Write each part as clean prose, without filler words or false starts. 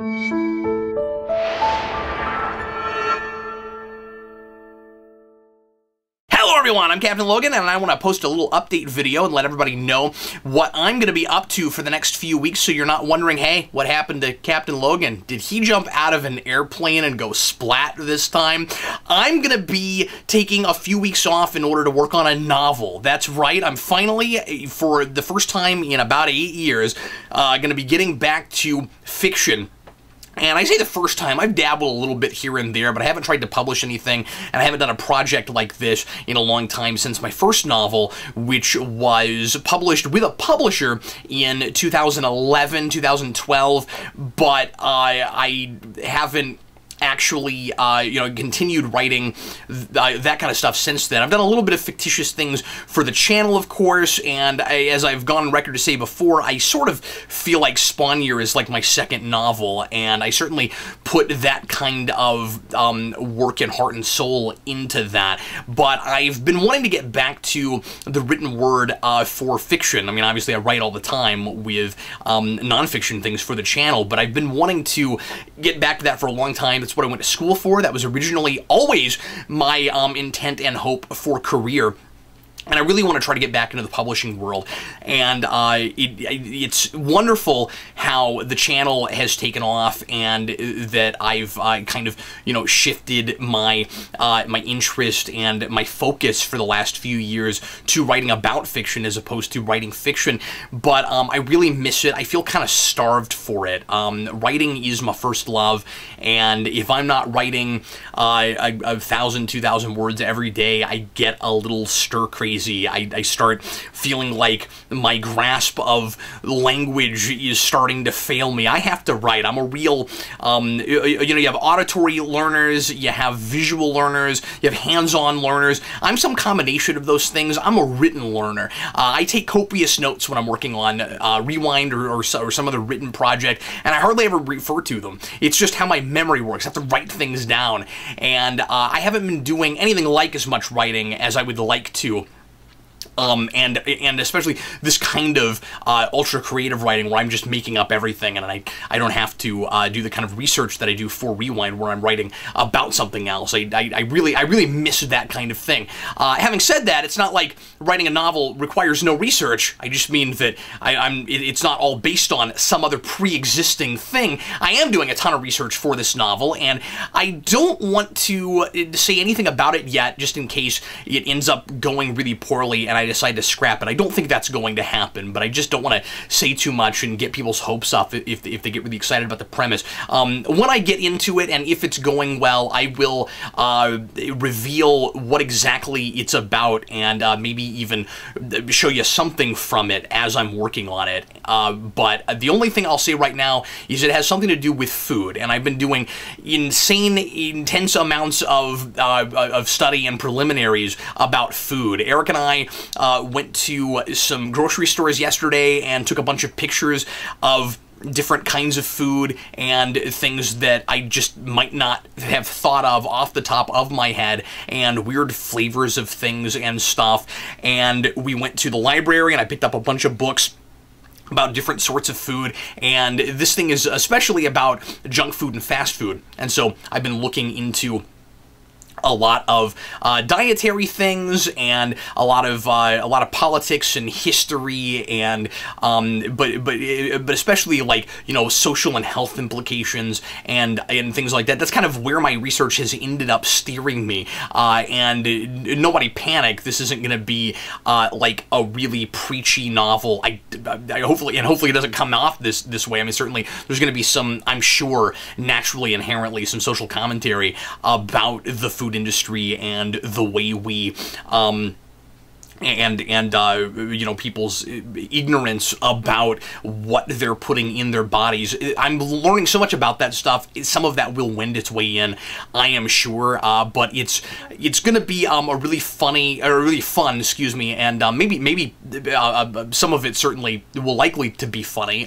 Hello everyone, I'm Captain Logan, and I want to post a little update video and let everybody know what I'm going to be up to for the next few weeks, so you're not wondering, hey, what happened to Captain Logan? Did he jump out of an airplane and go splat this time? I'm going to be taking a few weeks off in order to work on a novel. That's right, I'm finally, for the first time in about 8 years, going to be getting back to fiction. And I say the first time, I've dabbled a little bit here and there, but I haven't tried to publish anything, and I haven't done a project like this in a long time since my first novel, which was published with a publisher in 2011, 2012, but I haven't actually, continued writing that kind of stuff since then. I've done a little bit of fictitious things for the channel, of course, and as I've gone on record to say before, I sort of feel like Spawn Year is like my second novel, and I certainly put that kind of work and heart and soul into that. But I've been wanting to get back to the written word for fiction. I mean, obviously I write all the time with nonfiction things for the channel, but I've been wanting to get back to that for a long time. That's what I went to school for. That was originally always my intent and hope for career. And I really want to try to get back into the publishing world, and it's wonderful how the channel has taken off, and that I've kind of, shifted my my interest and my focus for the last few years to writing about fiction as opposed to writing fiction. But I really miss it. I feel kind of starved for it. Writing is my first love, and if I'm not writing 1,000, 2,000 words every day, I get a little stir crazy. I start feeling like my grasp of language is starting to fail me. I have to write. I'm a real, you have auditory learners, you have visual learners, you have hands-on learners. I'm some combination of those things. I'm a written learner. I take copious notes when I'm working on Rewind or some other written project, and I hardly ever refer to them. It's just how my memory works. I have to write things down, and I haven't been doing anything like as much writing as I would like to. And especially this kind of ultra creative writing where I'm just making up everything, and I don't have to do the kind of research that I do for Rewind where I'm writing about something else. I really miss that kind of thing. Having said that, it's not like writing a novel requires no research. I just mean that it's not all based on some other pre-existing thing. I am doing a ton of research for this novel, and I don't want to say anything about it yet, just in case it ends up going really poorly and I decide to scrap it. I don't think that's going to happen, but I just don't want to say too much and get people's hopes up if they get really excited about the premise. When I get into it, and if it's going well, I will reveal what exactly it's about, and maybe even show you something from it as I'm working on it. But the only thing I'll say right now is it has something to do with food, and I've been doing intense amounts of study and preliminaries about food. Eric and I went to some grocery stores yesterday and took a bunch of pictures of different kinds of food and things that I just might not have thought of off the top of my head, and weird flavors of things and stuff. And we went to the library and I picked up a bunch of books about different sorts of food, and this thing is especially about junk food and fast food. And so I've been looking into a lot of dietary things and a lot of politics and history, and but especially, like, social and health implications and things like that. That's kind of where my research has ended up steering me. And nobody panic. This isn't going to be like a really preachy novel. I hopefully it doesn't come off this way. I mean, certainly there's going to be some, I'm sure, naturally, inherently, some social commentary about the food industry and the way we people's ignorance about what they're putting in their bodies. I'm learning so much about that stuff. Some of that will wend its way in, I am sure, but it's going to be a really fun, excuse me, and maybe some of it certainly will likely to be funny.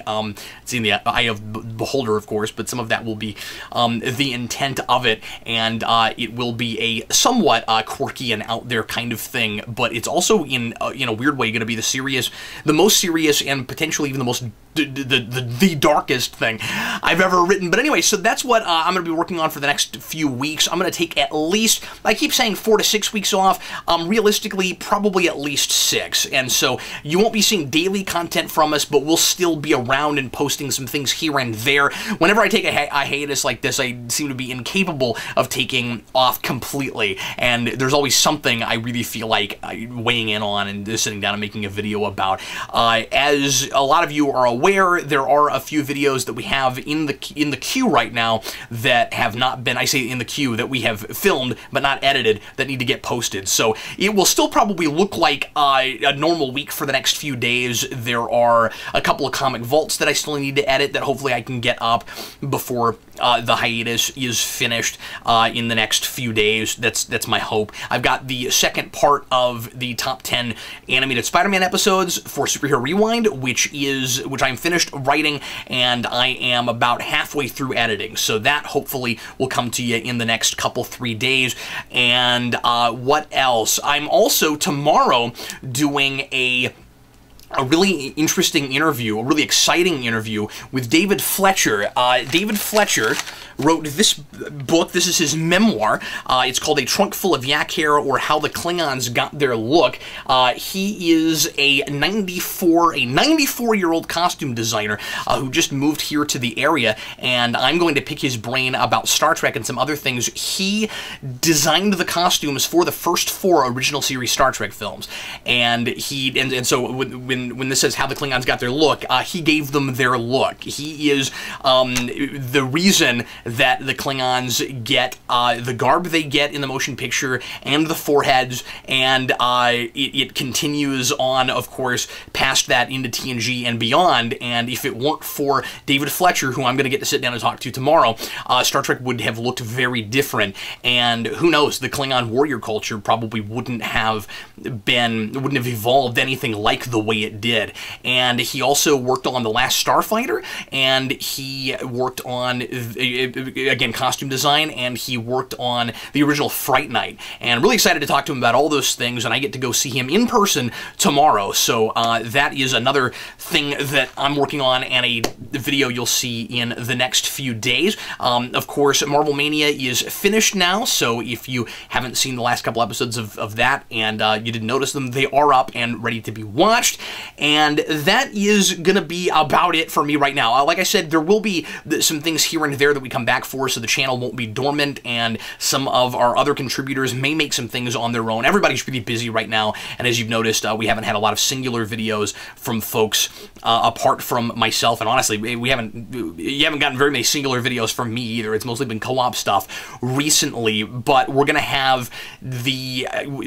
It's in the eye of the beholder, of course, but some of that will be the intent of it, and it will be a somewhat quirky and out there kind of thing, but it's also in a weird way going to be the most serious and potentially even the most the darkest thing I've ever written. But anyway, so that's what I'm going to be working on for the next few weeks. I'm going to take at least, I keep saying 4 to 6 weeks off, realistically probably at least 6. And so you won't be seeing daily content from us, but we'll still be around and posting some things here and there. Whenever I take a hiatus like this, I seem to be incapable of taking off completely, and there's always something I really feel like weighing in on and sitting down and making a video about. As a lot of you are aware, there are a few videos that we have in the queue right now that have not been, I say in the queue, that we have filmed but not edited, that need to get posted. So it will still probably look like a normal week for the next few days. There are a couple of comic vaults that I still need to edit that hopefully I can get up before the hiatus is finished in the next few days. That's my hope. I've got the second part of the top 10 animated Spider-Man episodes for Superhero Rewind, which I'm finished writing, and I am about halfway through editing. So that hopefully will come to you in the next couple, 3 days. And what else? I'm also tomorrow doing a really interesting interview, a really exciting interview with David Fletcher. David Fletcher wrote this book. This is his memoir. It's called A Trunk Full of Yak Hair, or How the Klingons Got Their Look. He is a 94-year-old costume designer who just moved here to the area, and I'm going to pick his brain about Star Trek and some other things. He designed the costumes for the first 4 original series Star Trek films, and so when this says How the Klingons Got Their Look, he gave them their look. He is the reason that the Klingons get the garb they get in the motion picture and the foreheads, and it continues on, of course, past that into TNG and beyond. And if it weren't for David Fletcher, who I'm going to get to sit down and talk to tomorrow, Star Trek would have looked very different. And who knows, the Klingon warrior culture probably wouldn't have evolved anything like the way it did. And he also worked on The Last Starfighter, and he worked on, again, costume design, and he worked on the original Fright Night. And I'm really excited to talk to him about all those things, and I get to go see him in person tomorrow. So that is another thing that I'm working on, and a video you'll see in the next few days. Of course, Marvel Mania is finished now, so if you haven't seen the last couple episodes of that, and you didn't notice them, they are up and ready to be watched. And that is going to be about it for me right now. Like I said, there will be some things here and there that we come back for, so the channel won't be dormant, and some of our other contributors may make some things on their own. Everybody's really busy right now, and as you've noticed, we haven't had a lot of singular videos from folks apart from myself, and honestly, you haven't gotten very many singular videos from me either. It's mostly been co-op stuff recently, but we're going to have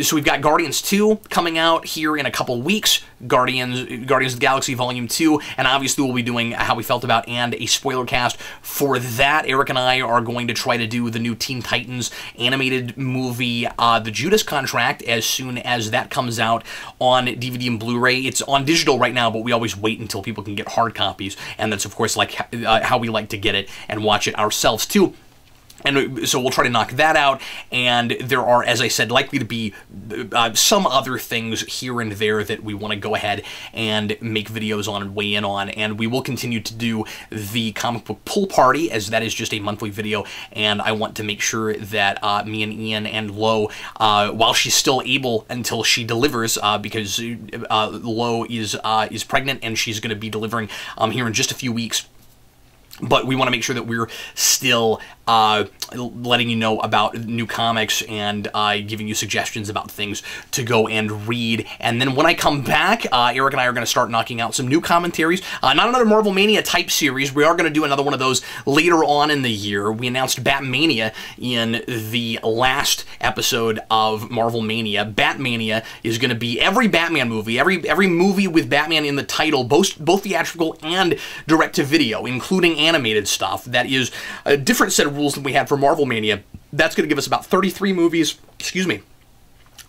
so we've got Guardians 2 coming out here in a couple weeks, Guardians of the Galaxy Volume 2, and obviously we'll be doing How We Felt About and a spoiler cast for that. Eric and I are going to try to do the new Teen Titans animated movie, The Judas Contract, as soon as that comes out on DVD and Blu-ray. It's on digital right now, but we always wait until people can get hard copies, and that's, of course, like how we like to get it and watch it ourselves, too. And so we'll try to knock that out, and there are, as I said, likely to be some other things here and there that we want to go ahead and make videos on and weigh in on, and we will continue to do the comic book pool party, as that is just a monthly video, and I want to make sure that me and Ian and Lo, while she's still able until she delivers, because Lo is pregnant and she's going to be delivering here in just a few weeks. But we want to make sure that we're still letting you know about new comics and giving you suggestions about things to go and read. And then when I come back, Eric and I are going to start knocking out some new commentaries. Not another Marvel Mania type series. We are going to do another one of those later on in the year. We announced Batmania in the last episode of Marvel Mania. Batmania is going to be every Batman movie, every movie with Batman in the title, both theatrical and direct-to-video, including animated stuff. That is a different set of rules than we had for Marvel Mania. That's going to give us about 33 movies, excuse me,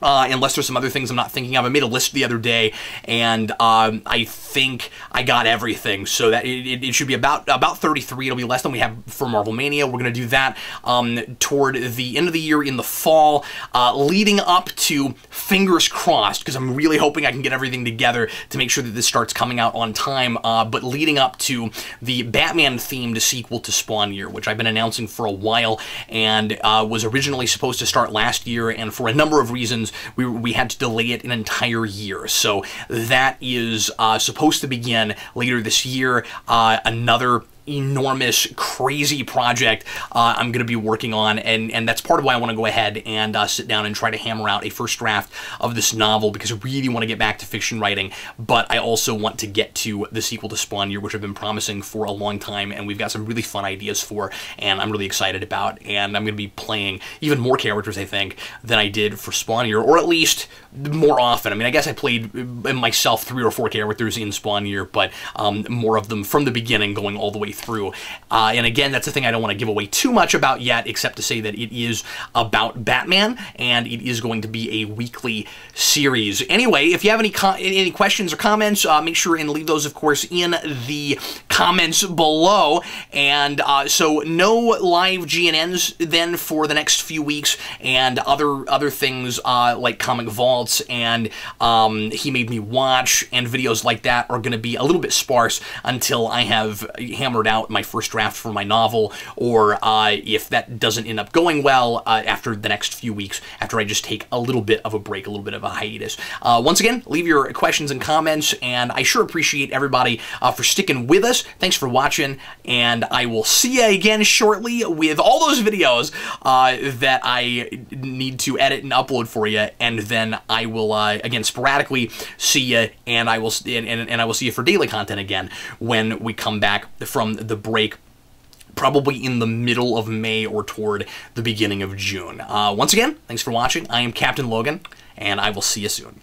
unless there's some other things I'm not thinking of. I made a list the other day, and I think I got everything, so that it should be about 33. It'll be less than we have for Marvel Mania. We're going to do that toward the end of the year in the fall, leading up to, fingers crossed, because I'm really hoping I can get everything together to make sure that this starts coming out on time, but leading up to the Batman-themed sequel to Spawn Year, which I've been announcing for a while, and was originally supposed to start last year, and for a number of reasons, we had to delay it an entire year. So that is supposed to begin later this year. Another enormous, crazy project I'm going to be working on, and that's part of why I want to go ahead and sit down and try to hammer out a first draft of this novel, because I really want to get back to fiction writing, but I also want to get to the sequel to Spawn Year, which I've been promising for a long time, and we've got some really fun ideas for, and I'm really excited about, and I'm going to be playing even more characters, I think, than I did for Spawn Year, or at least more often. I mean, I guess I played myself 3 or 4 characters in Spawn Year, but more of them from the beginning, going all the way through. And again, that's the thing I don't want to give away too much about yet, except to say that it is about Batman, and it is going to be a weekly series. Anyway, if you have any questions or comments, make sure and leave those, of course, in the comments below. And so no live GNNs then for the next few weeks, and other things like Comic Vaults and He Made Me Watch and videos like that are going to be a little bit sparse until I have hammered out my first draft for my novel, or if that doesn't end up going well, after the next few weeks, after I just take a little bit of a break, a little bit of a hiatus. Once again, leave your questions and comments, and I sure appreciate everybody for sticking with us. Thanks for watching, and I will see you again shortly with all those videos that I need to edit and upload for you, and then I will again sporadically see you, and I will see you for daily content again when we come back from the break, probably in the middle of May or toward the beginning of June. Once again, thanks for watching. I am Captain Logan, and I will see you soon.